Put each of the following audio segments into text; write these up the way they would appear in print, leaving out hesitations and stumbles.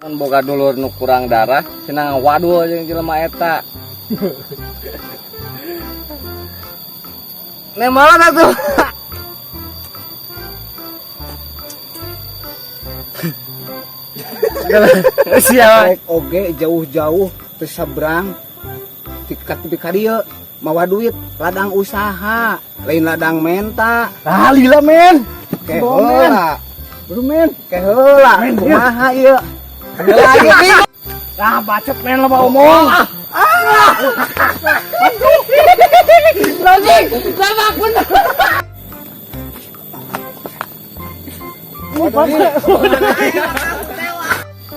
Kan boga dulur nu kurang darah, cenah waduh jeung jelema eta. Nemala atuh. Siapa? Oge jauh-jauh terseberang tiket ka dieu mawa duit ladang usaha lain ladang menta. Ah lila men. Keheula. Buru men. Keheula. Kumaha ieu? Lagi. Ah bacot men lo mau omong. Lagi. Sama pun.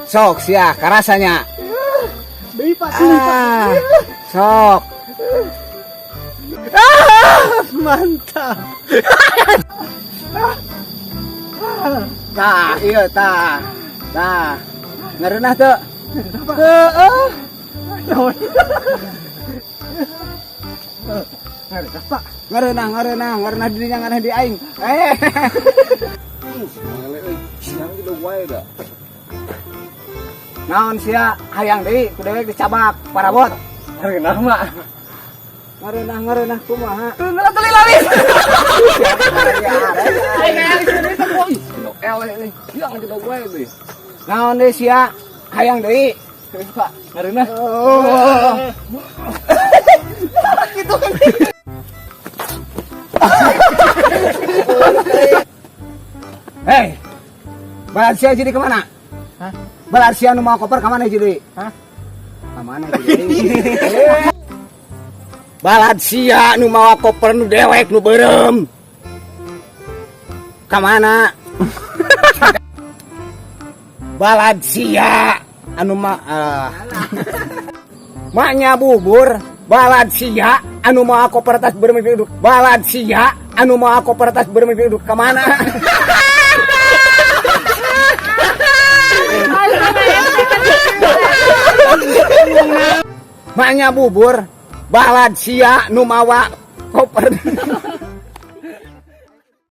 Sok sia karasanya. Lipat. Sok. Mantap. Tah, iya tah. Tah. Ngareunah teu? Heeh. Ngareunah dirinya ngareunah di aing. Siang gitu wae da. Naon sia hayang deui ku dewek dicabak parabot. Ngareunah mah. Ngareunah kumaha? Tunggu teli lalis. Naon deui sia hayang deui. Pak, ngareunah. Gitu kan. Hei, balad sia jadi kemana? Hah? Balad sia nu mau koper kemana jadi? Hah? Kemana jadi? Balad sia nu mau koper nu dewek nu beureum. Kemana? Balad sia anu maknya bubur. Balad sia anu mau koper tas beureum duduk. Balad sia anu mau koper tas beureum duduk kemana? Maknya bubur balad sia nu mawa koper